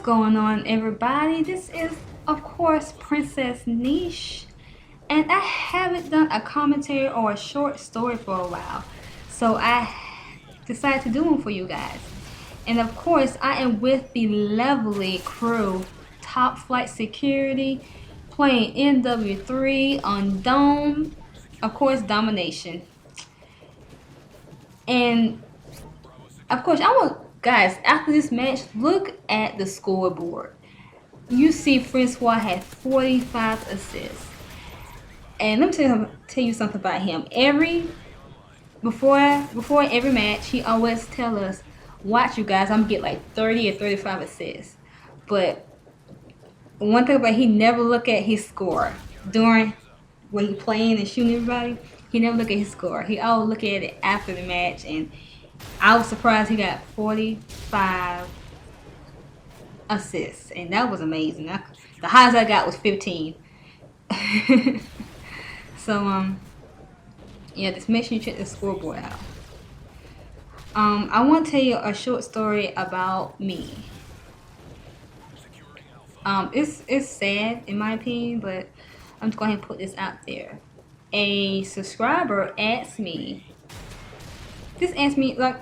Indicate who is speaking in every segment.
Speaker 1: going on, everybody? This is, of course, Princess Niche, and I haven't done a commentary or a short story for a while, so I decided to do one for you guys. And of course, I am with the lovely crew, Top Flight Security, playing NW3 on Dome, of course, Domination. And of course, I want guys after this match, look at the scoreboard. You see Francois had 45 assists. And let me tell you something about him. Before every match, he always tell us, "Watch you guys, I'm gonna get like 30 or 35 assists." But one thing about he never look at his score during when he playing and shooting everybody. He never look at his score. He always look at it after the match, and I was surprised he got 45 assists, and that was amazing. The highest I got was 15. So yeah, just make sure you check the scoreboard out. I want to tell you a short story about me. It's sad in my opinion, but I'm just going to put this out there. A subscriber asked me, like,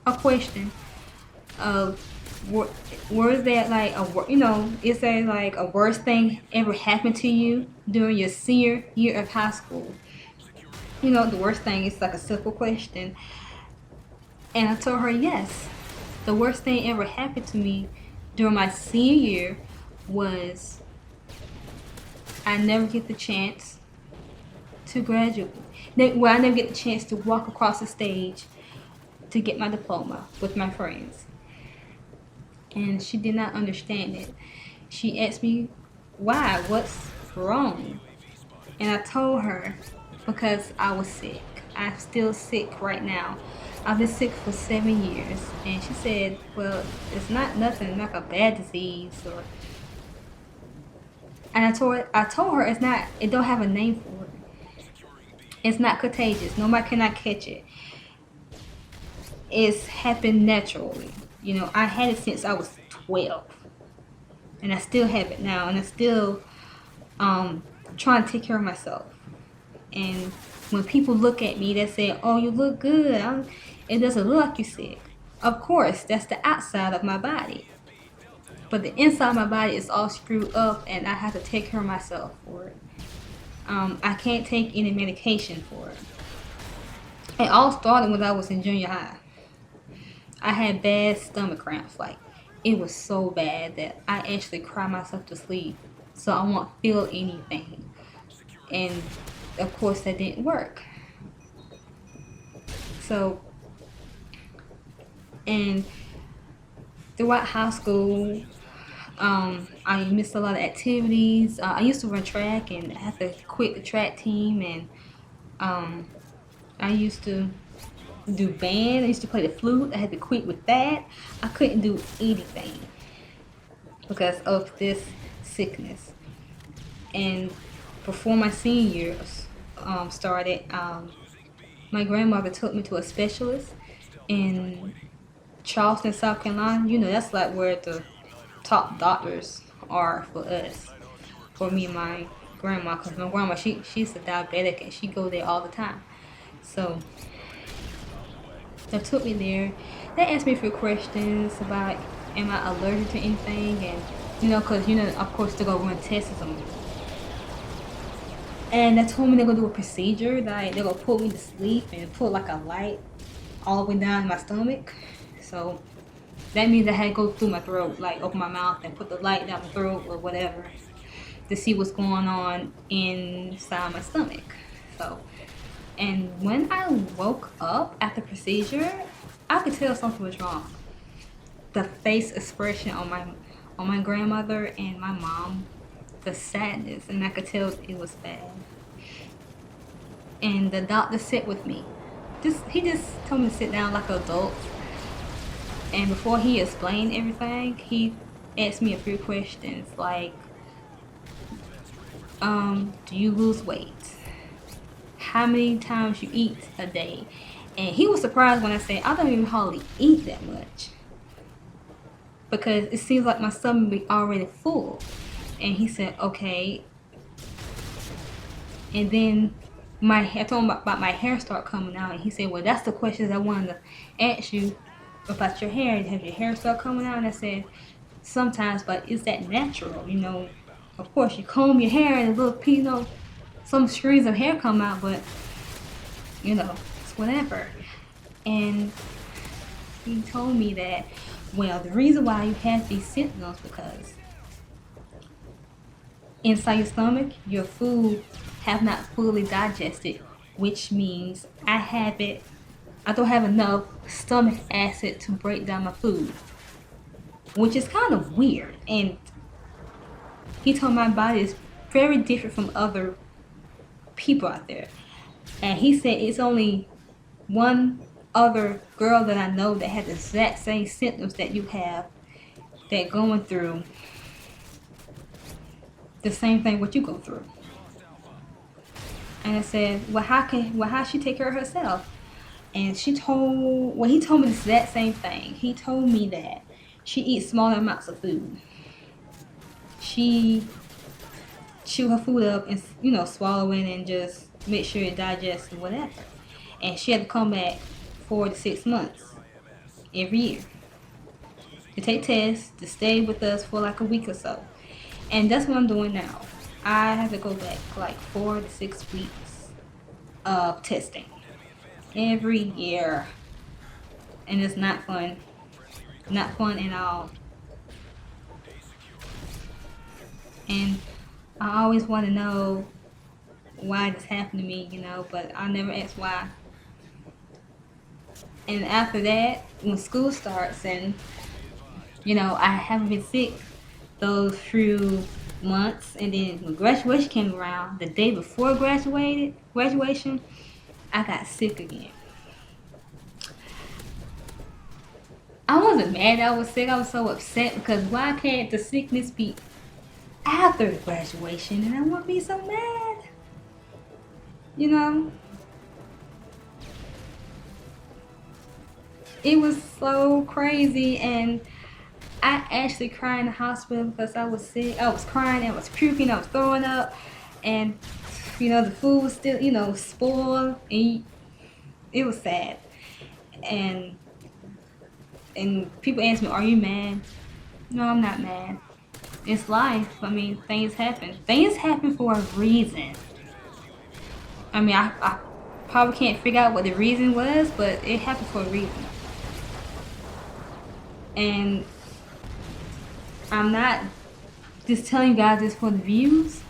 Speaker 1: a question of was there like is there like a worst thing ever happened to you during your senior year of high school? The worst thing is like a simple question. And I told her yes. The worst thing ever happened to me during my senior year was I never get the chance to graduate. Well, I never get the chance to walk across the stage to get my diploma with my friends. And she did not understand it. She asked me, why? What's wrong? And I told her, because I was sick. I'm still sick right now. I've been sick for 7 years. And she said, well, it's not nothing like a bad disease. And I told her it don't have a name for it. It's not contagious. Nobody cannot catch it. It's happened naturally. I had it since I was 12. And I still have it now. And I still trying to take care of myself. And when people look at me, they say, oh, you look good. It doesn't look like you're sick. Of course, that's the outside of my body. But the inside of my body is all screwed up, and I have to take care of myself for it. I can't take any medication for it. It all started when I was in junior high. I had bad stomach cramps. Like, it was so bad that I actually cried myself to sleep so I won't feel anything. And of course that didn't work. So, and throughout high school, I missed a lot of activities. I used to run track, and I had to quit the track team. And I used to do band. I used to play the flute. I had to quit with that. I couldn't do anything because of this sickness. And before my senior years started, my grandmother took me to a specialist in Charleston, South Carolina. That's like where the top doctors are for us, for me and my grandma, because my grandma, she's a diabetic and she go there all the time. So they took me there. They asked me a few questions about, am I allergic to anything, and because of course they're gonna run tests on me. And they told me they're gonna do a procedure that they're gonna put me to sleep and put like a light all the way down my stomach. So that means I had to go through my throat, like open my mouth and put the light down my throat or whatever to see what's going on inside my stomach. So, and when I woke up after the procedure, I could tell something was wrong. The face expression on my grandmother and my mom, the sadness, and I could tell it was bad. And the doctor sat with me. He just told me to sit down like an adult. And before he explained everything, he asked me a few questions like, do you lose weight? How many times you eat a day? And he was surprised when I said, I don't even hardly eat that much. because it seems like my stomach be already full. And he said, okay. And then I told him about my hair start coming out, and he said, well, that's the questions I wanted to ask you about your hair. Have your hair start coming out? And I said, sometimes, but is that natural? Of course, you comb your hair and a little, some strings of hair come out, but it's whatever. And he told me that, well, the reason why you have these symptoms because inside your stomach, your food have not fully digested, which means I don't have enough stomach acid to break down my food, which is kind of weird. And he told my body is very different from other people out there. And he said it's only one other girl that I know that had the exact same symptoms that you have, that going through the same thing what you go through. And I said, well, how she take care of herself? And he told me the exact same thing. He told me that she eats smaller amounts of food. She chew her food up and swallow it and just make sure it digests and whatever. And she had to come back 4 to 6 months every year to take tests, to stay with us for like a week or so. And that's what I'm doing now. I have to go back like 4 to 6 weeks of testing every year. And it's not fun. Not fun at all. And I always want to know why this happened to me, but I never ask why. And after that, when school starts and, I haven't been sick those few months, and then when graduation came around, the day before graduation, I got sick again. I wasn't mad that I was sick. I was so upset because why can't the sickness be after graduation? And I won't be so mad. It was so crazy, and I actually cried in the hospital because I was sick. I was crying, I was puking, I was throwing up, and the food was still, spoiled, and it was sad. And people ask me, "Are you mad?" No, I'm not mad. It's life. I mean, things happen. Things happen for a reason. I mean, I probably can't figure out what the reason was, but it happened for a reason. And I'm not just telling you guys this for the views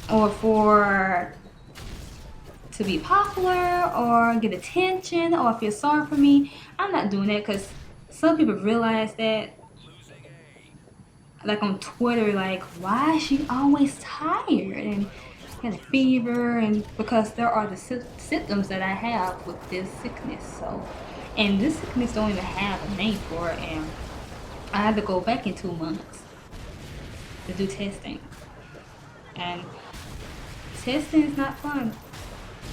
Speaker 1: or to be popular or get attention or feel sorry for me. I'm not doing that because some people realize that, like on Twitter, like, why is she always tired and has a fever? And because there are the symptoms that I have with this sickness. And this sickness don't even have a name for it, and I had to go back in 2 months to do testing. And testing is not fun.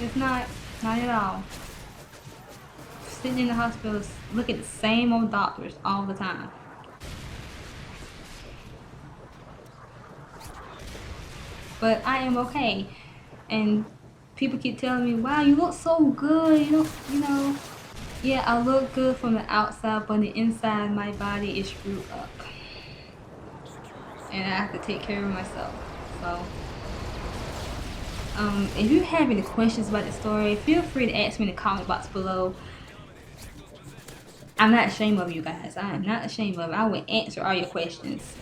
Speaker 1: It's not at all. Sitting in the hospital, look at the same old doctors all the time. But I am okay. And people keep telling me, wow, you look so good. Yeah, I look good from the outside, but on the inside, my body is screwed up. And I have to take care of myself. So, if you have any questions about the story, feel free to ask me in the comment box below. I'm not ashamed of you guys. I am not ashamed of it. I will answer all your questions.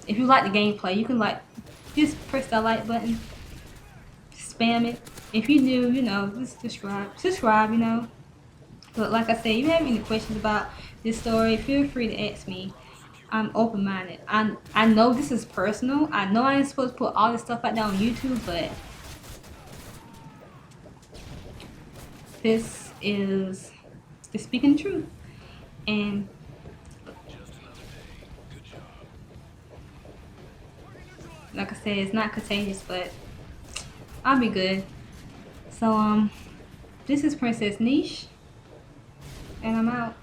Speaker 1: If you like the gameplay, you can just press that like button, spam it. If you do, just subscribe, But like I said, if you have any questions about this story, feel free to ask me. I'm open-minded. I know this is personal. I know I ain't supposed to put all this stuff out there on YouTube, but this is speaking the truth. And like I said, it's not contagious, but I'll be good. So this is Princess Niche, and I'm out.